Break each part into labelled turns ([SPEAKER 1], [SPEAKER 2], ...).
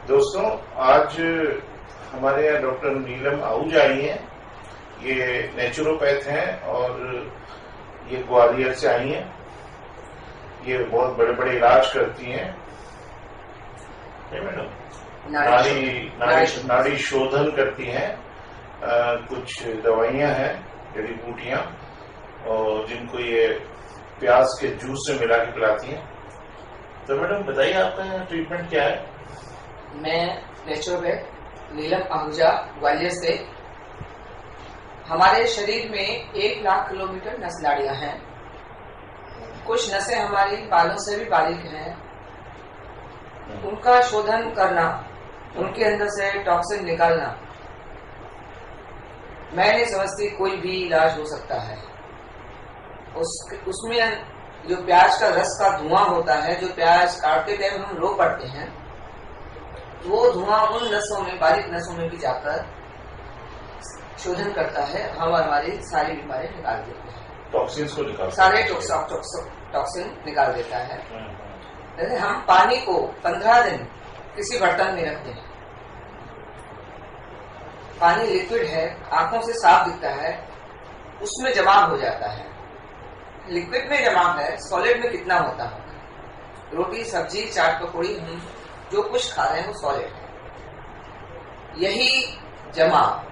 [SPEAKER 1] दोस्तों, आज हमारे यहाँ डॉक्टर नीलम आहूजा आई हैं। ये नेचुरोपैथ हैं और ये ग्वालियर से आई हैं। ये बहुत बड़े बड़े इलाज करती हैं। मैडम नाड़ी शोधन करती हैं। कुछ दवाइयां हैं, जड़ी बूटियां, और जिनको ये प्याज के जूस से मिला के पिलाती हैं। तो मैडम बताइए, आपका ट्रीटमेंट क्या है?
[SPEAKER 2] मैं नेचुरोपैथ नीलम आहूजा ग्वालियर से। हमारे शरीर में 1 लाख किलोमीटर नस नाड़ियां हैं। कुछ नसें हमारी बालों से भी बारीक हैं। उनका शोधन करना, उनके अंदर से टॉक्सिन निकालना, मैं नहीं समझती कोई भी इलाज हो सकता है। उसमें जो प्याज का रस का धुआं होता है, जो प्याज काटते टाइम हम रो पड़ते हैं, वो धुआं उन नसों में, बारीक नसों में भी जाकर शोधन करता है। हम हमारी सारी बीमारियां निकाल देते हैं,
[SPEAKER 1] टॉक्सिन्स को निकाल,
[SPEAKER 2] सारे टॉक्सिन निकाल देता है। जैसे हम पानी को 15 दिन किसी बर्तन में रखते हैं, पानी लिक्विड है, आंखों से साफ दिखता है, उसमें जमाव हो जाता है। लिक्विड में जमाव है, सॉलिड में कितना होता होगा? रोटी, सब्जी, चाट, पकौड़ी, हम जो कुछ खा रहे हैं वो सॉलिड है। यही जमाव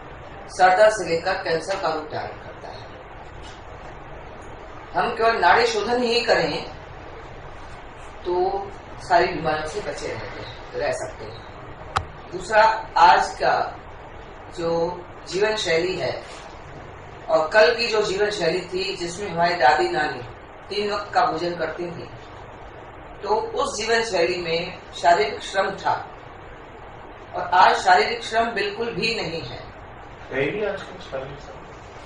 [SPEAKER 2] सर से लेकर कैंसर का रूप धारण करता है। हम केवल नाड़ी शोधन ही करें तो सारी बीमारियों से बचे रह सकते हैं। दूसरा, आज का जो जीवन शैली है और कल की जो जीवन शैली थी, जिसमें हमारी दादी नानी 3 वक्त का भोजन करती थी, तो उस जीवन शैली में शारीरिक श्रम था और आज शारीरिक श्रम बिल्कुल भी नहीं है।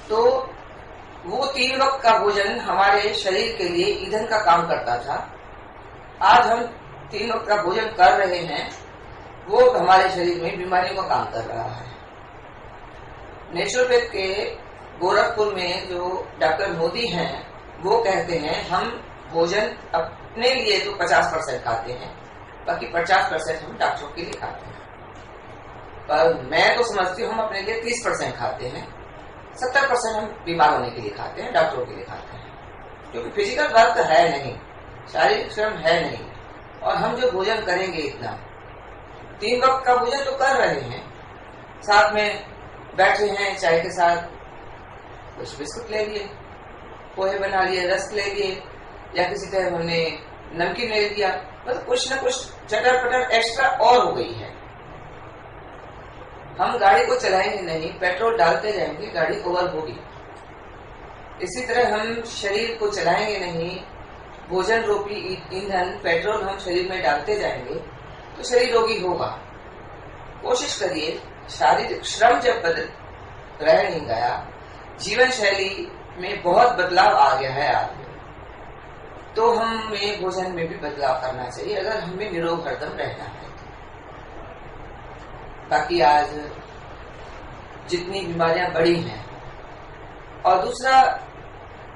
[SPEAKER 2] तो वो 3 वक्त का भोजन हमारे शरीर के लिए ईंधन का काम करता था। आज हम 3 वक्त का भोजन कर रहे हैं, वो हमारे शरीर में बीमारियों का काम कर रहा है। नेचुरोपैथ के गोरखपुर में जो डॉक्टर मोदी हैं, वो कहते हैं हम भोजन अपने लिए तो 50% खाते हैं, बाकी 50% हम डॉक्टरों के लिए खाते हैं। पर मैं तो समझती हूँ हम अपने लिए 30% खाते हैं, 70% हम बीमार होने के लिए खाते हैं, डॉक्टरों के लिए खाते हैं। क्योंकि फिजिकल वर्क है नहीं, शारीरिक श्रम है नहीं, और हम जो भोजन करेंगे इतना, 3 वक्त का भोजन तो कर रहे हैं, साथ में बैठे हैं चाय के साथ, कुछ बिस्कुट ले लिए, पोहे बना लिए, रस्क ले लिए, या किसी तरह हमने नमकीन ले लिया, मतलब कुछ न कुछ चटर पटर एक्स्ट्रा और हो गई है। हम गाड़ी को चलाएंगे नहीं, पेट्रोल डालते जाएंगे, गाड़ी ओवर होगी। इसी तरह हम शरीर को चलाएंगे नहीं, भोजन रूपी ईंधन पेट्रोल हम शरीर में डालते जाएंगे तो शरीर रोगी होगा। कोशिश करिए, शारीरिक श्रम जब रह नहीं गया, जीवन शैली में बहुत बदलाव आ गया है आज, तो हमें भोजन में भी बदलाव करना चाहिए अगर हमें निरोग हरदम रहना है। बाकी आज जितनी बीमारियां बढ़ी हैं, और दूसरा,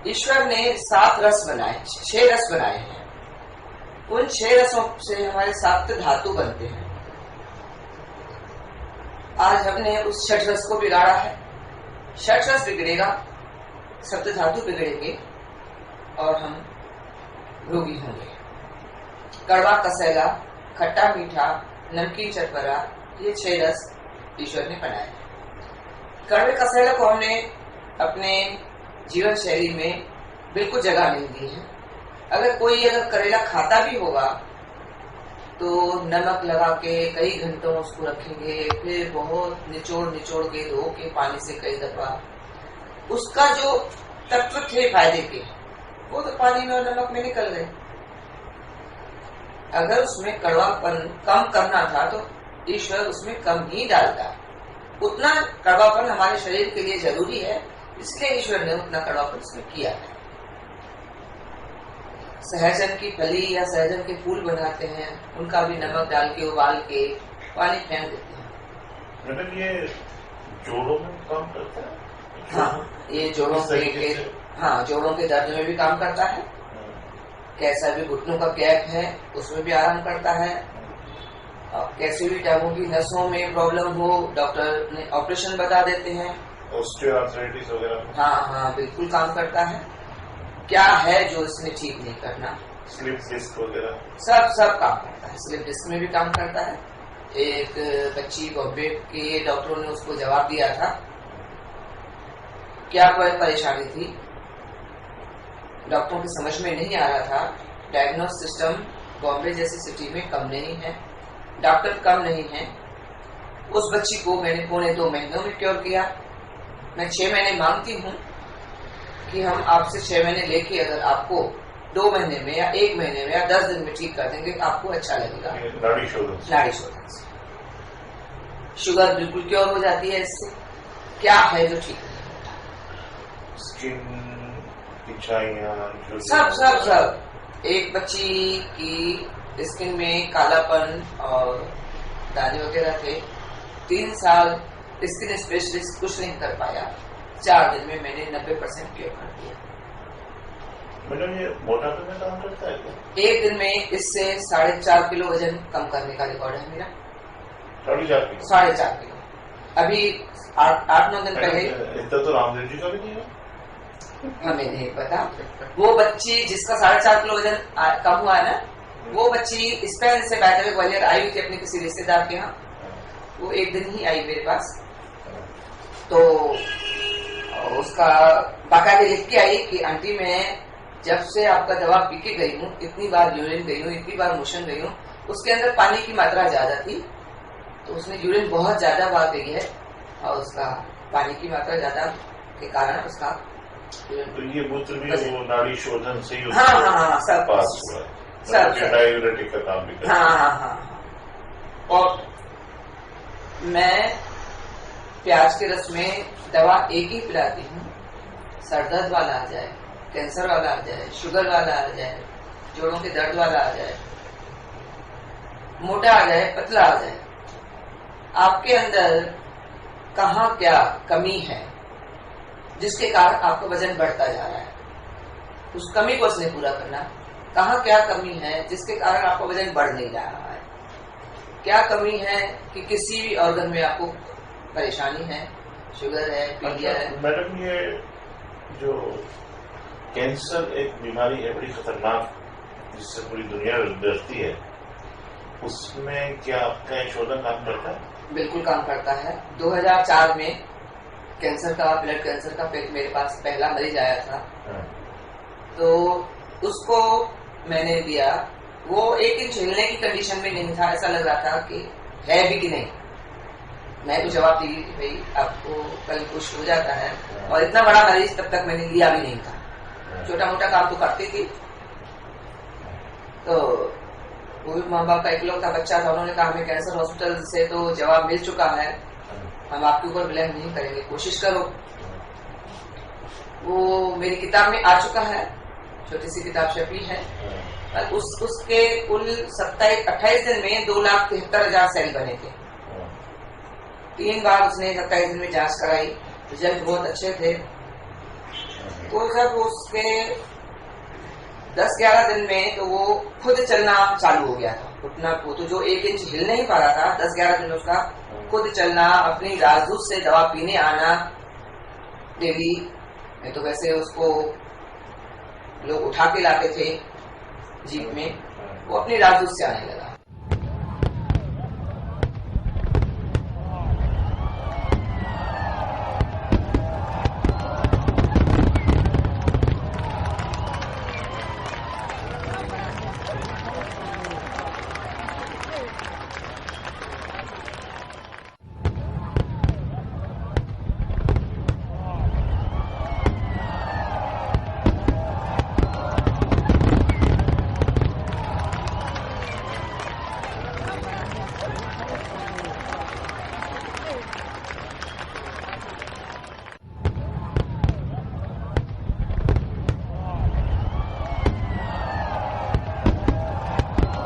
[SPEAKER 2] ईश्वर ने 7 रस बनाए, 6 रस बनाए हैं। उन 6 रसों से हमारे 7 धातु बनते हैं। आज हमने उस 6 रस को बिगाड़ा है। 6 रस बिगड़ेगा, 7 धातु बिगड़ेंगे और हम रोगी होंगे। कड़वा, कसैला, खट्टा, मीठा, नमकीन, चटपटा, ये 6 रस ईश्वर ने बनाए। कड़वे कसैला को हमने अपने जीवन शैली में बिल्कुल जगह नहीं दी है। अगर करेला खाता भी होगा तो नमक लगा के कई घंटों उसको रखेंगे, फिर बहुत निचोड़ के धो के पानी से कई दफा, उसका जो तत्व थे फायदे के, वो तो पानी में और नमक में निकल गए। अगर उसमें कड़वापन कम करना था तो ईश्वर उसमें कम ही डालता। उतना कड़वापन हमारे शरीर के लिए जरूरी है, इसलिए ईश्वर ने उतना कड़वापन उसमें किया है। सहजन की फली या सहजन के फूल बनाते हैं, उनका भी नमक डाल के उबाल के पानी फेंक देते हैं।
[SPEAKER 1] मतलब ये जोड़ों में काम करता है?
[SPEAKER 2] हाँ, ये जोड़ों के दर्द में भी काम करता है। कैसा भी घुटनों का कैप है उसमें भी आराम करता है। कैसे भी टाइपों की नसों में प्रॉब्लम हो, डॉक्टर ने ऑपरेशन बता देते हैं।
[SPEAKER 1] ऑस्टियोआर्थराइटिस वगैरह?
[SPEAKER 2] हाँ, बिल्कुल काम करता है। क्या है जो इसमें ठीक नहीं करना?
[SPEAKER 1] स्लिप डिस्क वगैरह
[SPEAKER 2] सब काम करता है। स्लिप डिस्क में भी काम करता है। एक बच्ची बॉम्बे के डॉक्टरों ने उसको जवाब दिया था, क्या कोई परेशानी थी, डॉक्टरों की समझ में नहीं आ रहा था। डायग्नोस सिस्टम बॉम्बे जैसी सिटी में कम नहीं है, डॉक्टर कम नहीं है। उस बच्ची को मैंने 1.25 महीनों में क्योर किया। मैं 6 महीने मांगती हूँ कि हम आपसे 6 महीने लेके अगर आपको 2 महीने में या 1 महीने में या 10 दिन में ठीक कर देंगे, आपको अच्छा लगेगा।
[SPEAKER 1] नाड़ी शोधन
[SPEAKER 2] से शुगर बिल्कुल क्योर हो जाती है इससे। क्या है जो ठीक नहीं होता?
[SPEAKER 1] स्किन पिछाइयां
[SPEAKER 2] सब। एक बच्ची की स्किन में कालापन और दाने वगैरह थे। 3 साल स्किन स्पेशलिस्ट कुछ नहीं कर पाया। 4 दिन में मैंने 90% क्योर कर दिया।
[SPEAKER 1] मैडम, ये मोटापे में काम करता है क्या?
[SPEAKER 2] 1 दिन में इससे 4.5 किलो वजन कम करने का रिकॉर्ड है मेरा।
[SPEAKER 1] 4.5
[SPEAKER 2] किलो। अभी 8-9 दिन पहले।
[SPEAKER 1] इतना तो रामदेव जी का भी नहीं है।
[SPEAKER 2] हमें नहीं पता। वो बच्ची जिसका 4.5 किलो वजन कम हुआ है ना, वो बच्ची स्पेन से बैठे ग्वालियर आई हुई थी अपने किसी रिश्तेदार के यहाँ। वो 1 दिन ही आई मेरे पास, तो उसका बाकायदे लिख के आई कि आंटी, मैं जब से आपका दवा पी के गई हूँ, इतनी बार यूरिन गई हूँ, इतनी बार मोशन गई हूँ, उसके अंदर पानी की मात्रा ज्यादा थी, तो उसने यूरिन बहुत ज्यादा बार गई है और उसका पानी की मात्रा ज्यादा के कारण उसका
[SPEAKER 1] तो ये मूत्र भी वो नाड़ी शोधन से ही
[SPEAKER 2] हाँ, सब
[SPEAKER 1] पास हुआ है।
[SPEAKER 2] सब
[SPEAKER 1] डायूरेटिक का काम भी करता है।
[SPEAKER 2] हाँ। और मैं प्याज के रस में दवा एक ही पिलाती हूँ। सर दर्द वाला आ जाए, कैंसर वाला आ जाए, शुगर वाला आ जाए, जोड़ों के दर्द वाला आ जाए, मोटा आ जाए, पतला आ जाए, आपके अंदर कहाँ क्या कमी है जिसके कारण आपका वजन बढ़ता जा रहा है, उस कमी को उसने पूरा करना। कहाँ क्या कमी है जिसके कारण आपका वजन बढ़ नहीं जा रहा है, क्या कमी है कि किसी भी ऑर्गन में आपको परेशानी है, शुगर है, पीलिया है।
[SPEAKER 1] मैडम, ये जो कैंसर एक बीमारी है बड़ी खतरनाक, जिससे पूरी दुनिया डरती है, उसमें क्या आपका शोधन काम करता है?
[SPEAKER 2] बिल्कुल काम करता है। 2004 में कैंसर का, ब्लड कैंसर का मेरे पास पहला मरीज आया था। तो उसको मैंने दिया। वो 1 इंच हिलने की कंडीशन में नहीं था, ऐसा लग रहा था कि है भी कि नहीं। मैं तो जवाब दी भाई आपको कल कुछ हो जाता है, और इतना बड़ा मरीज तब तक मैंने लिया भी नहीं था। छोटा मोटा काम तो करती थी। तो वो भी माँ बाप का इकलौता बच्चा था, उन्होंने कहा हमें कैंसर हॉस्पिटल से तो जवाब मिल चुका है, हम आपके ऊपर ब्लेम नहीं करेंगे, कोशिश करो। वो मेरी किताब में आ चुका है, छोटी सी किताब छपी है। उसके कुल 28 दिन में 2,73,000 सेल बने थे। 3 बार उसने 27 दिन में जांच कराई, रिजल्ट बहुत अच्छे थे। तो जब उसके 10-11 दिन में तो वो खुद चलना चालू हो गया था, उठना को तो जो 1 इंच हिल नहीं पा रहा था, 10-11 दिन में उसका खुद चलना, अपनी राजदूत से दवा पीने आना डेली। नहीं तो वैसे उसको लोग उठा के लाते थे जीप में, वो अपनी राजदूत से आने लगा।